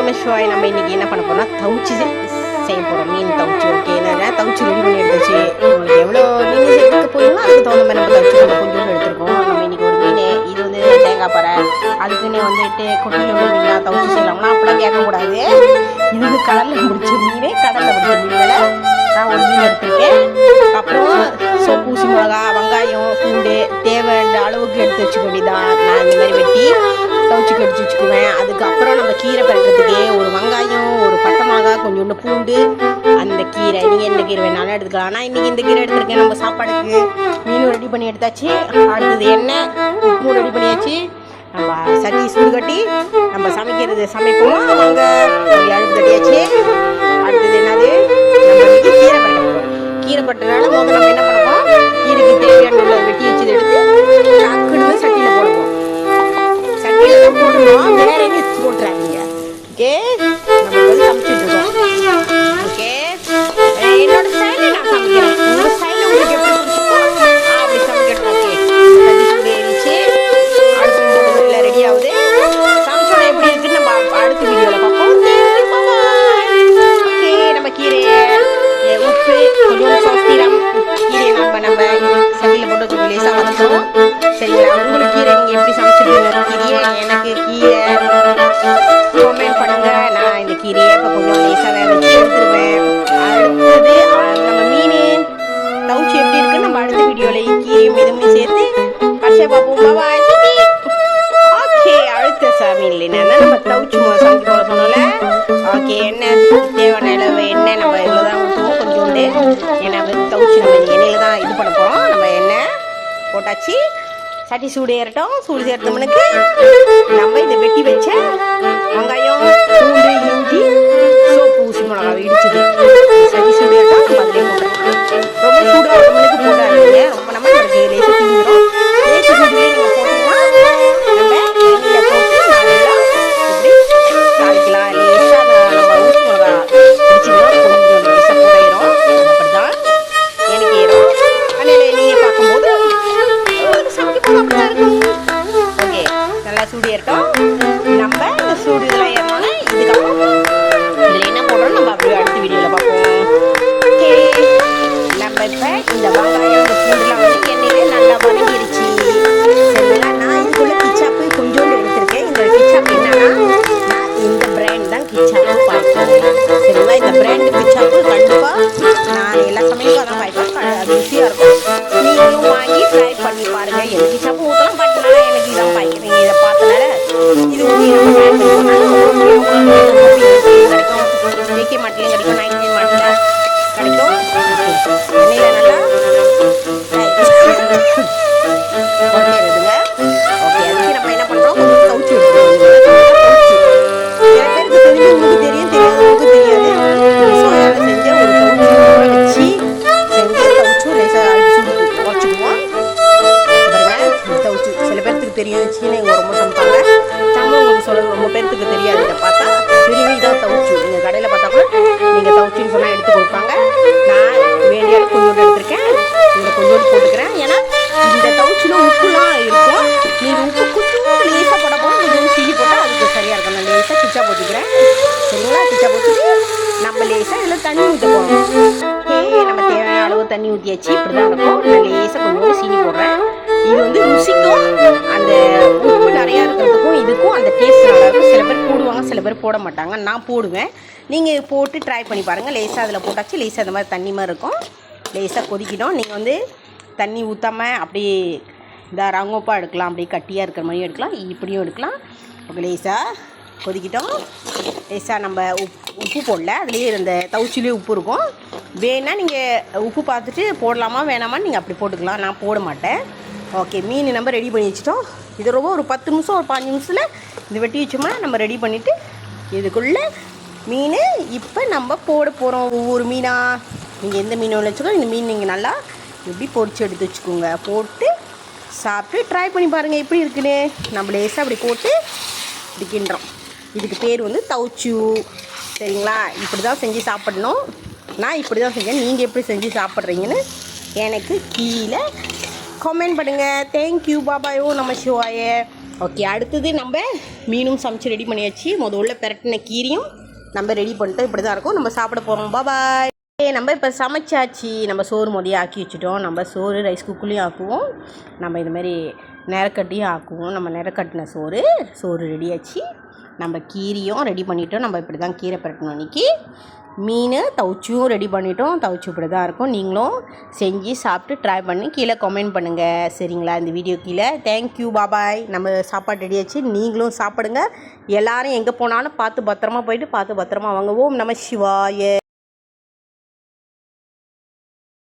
நம்ம ஷோய் நம்ம இன்றைக்கி என்ன பண்ண போகிறோம்னா தவிச்சு செய்ய போகிறோம். மீன் தவிச்சு. ஓகே, என்ன தவிச்சு ரெடி பண்ணி எடுத்துச்சு. உங்களுக்கு எவ்வளோ மீன் சேர்த்துக்க போயிடணும் அதுக்கு தகுந்த மாதிரி நம்ம தவிச்சு நம்ம கொஞ்சோண்டு எடுத்துருக்கோம். நம்ம இன்றைக்கி ஒரு மீன் இது வந்து தேங்காய் பாறை அதுக்குன்னு வந்துட்டு கொட்டியில் உள்ள மீனாக தவிச்சு செய்யலாம்னா அப்படிலாம் கேட்கக்கூடாது. இது வந்து கடலில் முடிச்ச மீன், கடலில் முடிச்ச மீனில் நான் ஒரு மீன் எடுத்துருக்கேன். அப்புறம் சோப்பு, ஊசி மிளகா, வெங்காயம், பூண்டு தேவையான அளவுக்கு எடுத்து வச்சுக்க வேண்டியதான். நான் இந்த மாதிரி வெட்டி தவிச்சுக்கு எடுத்து வச்சுக்குவேன். அதுக்கப்புறம் நம்ம கீரை பறிக்கிறதுக்கே ஒரு வெங்காயம், ஒரு பட்டை மிளகா, கொஞ்சோண்டு பூண்டு, அந்த கீரை நீங்கள் எந்த கீரை வேணாலும் எடுத்துக்கலாம். ஆனால் இன்றைக்கி இந்த கீரை எடுத்துருக்கேன். நம்ம சாப்பாடுக்கு மீனும் ரெடி பண்ணி எடுத்தாச்சு. அடுத்தது எண்ணெய், உப்பும் ரெடி பண்ணியாச்சு. நம்ம சட்டி சூடு கட்டி நம்ம சமைப்போமா அவங்க அடுப்பு கட்டியாச்சு. அடுத்தது என்னது, நம்ம கீரை பட்டை. கீரை பட்டனால முதல்ல நம்ம என்ன பண்ணுவோம், கீரைக்கு தேவையான உள்ள வெட்டி வச்சது எடுத்து டக்குன்னு சட்டியில் போடுவோம். சட்டியில் தான் போடணும், வேற எங்கேயும் போட்டுறாதீங்க. ஓகே, நம்ம வந்து சமைச்சிட்டு இருக்கோம். ஓகே, என்னோட ஸ்டைலில் நான் சமைக்கிறேன். உங்களோட ஸ்டைலில் உங்களுக்கு எப்படி பிடிச்சிருக்கோ அப்படி சமைக்கணும். ஓகே, சட்டி சூடு ஏறிச்சு. அடுப்பு போட்டு ரெடி ஆகுது. சமைச்சோட எப்படி இருக்குன்னு நம்ம அடுத்த வீடியோவில் பார்ப்போம். ஓகே, நம்ம கீரையை உப்பு கொஞ்சம் சோஸ்திரம் கீரையை நம்ம சட்டியில் போட்டு கொஞ்சம் லேசாக வதக்கணும். சரிங்களா? உங்களுக்கு கீரை நீங்கள் எப்படி சமைச்சிருக்கீங்க கீரையை எனக்கு கீரை கமெண்ட் பண்ணுங்க. நான் இந்த கீரையை இப்போ கொஞ்சம் லேசாக வேக வச்சு எடுத்துருவேன். அடுத்தது நம்ம மீன் தவிச்சு எப்படி இருக்குன்னு நம்ம அடுத்த வீடியோவில் கீரையும் இதுவுமே சேர்த்து கடைசியாக பார்ப்போம். பாய். ஓகே, அடுத்த சமையல் என்னன்னா நம்ம தவிச்சு சமைக்க போட சொன்னோம்ல. ஓகே, எண்ணெய் தேவையான அளவு எண்ணெய் நம்ம இவ்வளோ தான் ஊற்றுவோம். கொஞ்சோண்டு எண்ணெய் தவிச்சு நம்ம எண்ணெயில் தான் இது பண்ண போகிறோம். நம்ம எண்ணெய் போட்டாச்சு. சட்டி சூடு ஏறட்டும். சூடு சேர்த்தவனுக்கு நம்ம இதை வெட்டி வச்ச வெங்காயம், பூண்டு, இஞ்சி, சோப்பு, ஊசி மிளகா இடிச்சுது சட்டி சூடு ஏறட்டும். நம்ம அதிலே போட்டுருவோம். ரொம்ப சூடாக நம்மளுக்கு போடாதீங்க. ரொம்ப நம்ம லேசாக தீந்துடும். லேசு சூடுலேயே நம்ம போட்டோம்னா நம்ம எண்ணெயில் போட்டு நல்லா இப்படி தாளிக்கலாம். லேசாக நம்ம ஊசி மிளகா இடிச்சுக்கலாம். கொஞ்சம் லேசாக போயிடும். அப்படி தான் எனக்கு ஏறும். அதனால் நீங்கள் பார்க்கும்போது ஓகே, நல்லா சூடு ஏறட்டும். நம்ம இந்த சூடு இதெல்லாம் ஏறணும்னா இதுக்கப்புறம் இதில் என்ன போடுறோம் நம்ம அப்படியே அடுத்த வீடியோவில் பார்ப்போம். ஓகே, நம்ம இப்போ இந்த வெங்காயம் இந்த பூண்டுலாம் வந்து எண்ணெயிலே நல்லா வதங்கிடுச்சு. சரிங்களா? நான் இதுக்குள்ள கிச்சாப்பு கொஞ்சோண்டு எடுத்திருக்கேன். இந்த கிச்சாப்பு என்னன்னா நான் இந்த பிராண்ட் தான் கிச்சாப்பு பாய்ப்பேன். சரிங்களா? இந்த பிராண்டு கிச்சாப்பு கண்டிப்பாக நான் எல்லா சமயமும் தான் பாய்ப்பேன். அது ருசியாக இருக்கும். நீங்களும் வாங்கி ட்ரை பண்ணி பாருங்க. எனக்கு சப்பு ஊற்றலாம் பார்த்தனால எனக்கு இதான் பாய்க்கிறீங்க. இதை பார்த்தனால இது கிடைக்கும். ஏகே மாட்டிலையும் கிடைக்கும், 99 மாட்டில் கிடைக்கும். எண்ணெயில் நல்லா இருக்குதுங்க. ஓகே, அதுக்கு நம்ம என்ன பண்ணுறோம், கொஞ்சம் கவுச்சி எடுத்துருவோம். சில பேருக்கு தெரிஞ்சு உங்களுக்கு தெரியும், தெரியாதவங்களுக்கு தெரியாது. சோயாவில் செஞ்ச ஒரு கவுச்சி வச்சு செஞ்சு கவுச்சு லேசாக அடிச்சு குறைச்சிக்குவோம். பாருங்க, தவிச்சு சில பேர்த்துக்கு தெரியும். சீனை இங்கே ரொம்ப சமைப்பாங்க. உங்களுக்கு சொல்ல ரொம்ப பேர்த்துக்கு தெரியாது. இதை பார்த்தா தெரியும், இதான் தவிச்சு. நீங்கள் கடையில் பார்த்தா கூட நீங்கள் தவிச்சுன்னு சொன்னால் எடுத்து கொடுப்பாங்க. நான் வேண்டிய கொஞ்சோண்டு எடுத்திருக்கேன். இதில் கொஞ்சோண்டு போட்டுக்கிறேன். ஏன்னா இந்த தவிச்சில் உப்புலாம் இருக்கும். நீங்கள் உப்பு கொஞ்சம் லேசாக போட போனால் கொஞ்சோண்டு சீனி போட்டால் அதுக்கு சரியாக இருக்கும். நான் லேசாக கிச்சா போட்டுக்கிறேன். சரிங்களா? கிச்சா போட்டுட்டு நம்ம லேசாக இதில் தண்ணி ஊற்ற போகிறோம். நம்ம தேவையான அளவு தண்ணி ஊற்றியாச்சு. இப்படி தான் இருக்கும். நான் லேசாக கொஞ்சோண்டு சீனி போடுறேன். இது வந்து ருசிக்கும் அந்த உப்பு நிறையா இருக்கிறதுக்கும் இதுக்கும் அந்த டேஸ்ட் நல்லாயிருக்கும். சில பேர் போடுவாங்க, சில பேர் போட மாட்டாங்க. நான் போடுவேன். நீங்கள் போட்டு ட்ரை பண்ணி பாருங்கள். லேசாக அதில் போட்டாச்சு. லேசாக இந்த மாதிரி தண்ணி மாதிரி இருக்கும். லேசாக கொதிக்கிடும். நீங்கள் வந்து தண்ணி ஊற்றாமல் அப்படியே இந்த ரங்கோப்பாக எடுக்கலாம். அப்படியே கட்டியாக இருக்கிற மாதிரியும் எடுக்கலாம், இப்படியும் எடுக்கலாம். ஓகே, லேசாக கொதிக்கிட்டோம். லேசாக நம்ம உப்பு போடல, அதுலேயே இந்த தவிச்சிலேயே உப்பு இருக்கும். வேணால் நீங்கள் உப்பு பார்த்துட்டு போடலாமா வேணாமான்னு நீங்கள் அப்படி போட்டுக்கலாம். நான் போட மாட்டேன். ஓகே, மீன் நம்ம ரெடி பண்ணி வச்சிட்டோம். இது ரொம்ப ஒரு 10 நிமிஷம் ஒரு 5 நிமிஷத்தில் இது வெட்டி வச்சோம்னா நம்ம ரெடி பண்ணிவிட்டு இதுக்குள்ளே மீன் இப்போ நம்ம போட போகிறோம். ஒவ்வொரு மீனாக நீங்கள் எந்த மீன் வச்சுக்கோ, இந்த மீன் நீங்கள் நல்லா இப்படி பொரிச்சு எடுத்து வச்சுக்கோங்க. போட்டு சாப்பிட்டு ட்ரை பண்ணி பாருங்கள் எப்படி இருக்குன்னு. நம்ம லேசாக அப்படி போட்டு இப்படி கிண்டுறோம். இதுக்கு பேர் வந்து தவிச்சு. சரிங்களா? இப்படி தான் செஞ்சு சாப்பிடணும். நான் இப்படி தான் செஞ்சேன். நீங்கள் எப்படி செஞ்சு சாப்பிட்றீங்கன்னு எனக்கு கீழே கமெண்ட் பண்ணுங்கள். தேங்க்யூ, பாபாயோ, நம்ம சிவாய. ஓகே, அடுத்தது நம்ம மீனும் சமைச்சு ரெடி பண்ணியாச்சு. முதல்ல பெரட்டின கீரையும் நம்ம ரெடி பண்ணிட்டோம். இப்படி தான் இருக்கும். நம்ம சாப்பிட போகிறோம். பாய். நம்ம இப்போ சமைச்சாச்சு. நம்ம சோறு மொதலையும் ஆக்கி வச்சுட்டோம். நம்ம சோறு ரைஸ் குக்கர்லேயும் ஆக்குவோம். நம்ம இதுமாதிரி நிறக்கட்டியும் ஆக்குவோம். நம்ம நிறக்கட்டின சோறு ரெடியாச்சு. நம்ம கீரையும் ரெடி பண்ணிட்டோம். நம்ம இப்படி தான் கீரை பெரட்டணும். இன்றைக்கி மீன் தவுச்சியும் ரெடி பண்ணிட்டோம். தவுச்சி இப்படி தான் இருக்கும். நீங்களும் செஞ்சு சாப்பிட்டு ட்ரை பண்ணி கீழே கமெண்ட் பண்ணுங்கள். சரிங்களா? இந்த வீடியோ கீழே. தேங்க்யூ. பாய். நம்ம சாப்பாடு ரெடியாச்சு. நீங்களும் சாப்பிடுங்க. எல்லோரும் எங்கே போனாலும் பார்த்து பத்திரமா போயிட்டு பார்த்து பத்திரமா வாங்க. ஓம் நம சிவாய.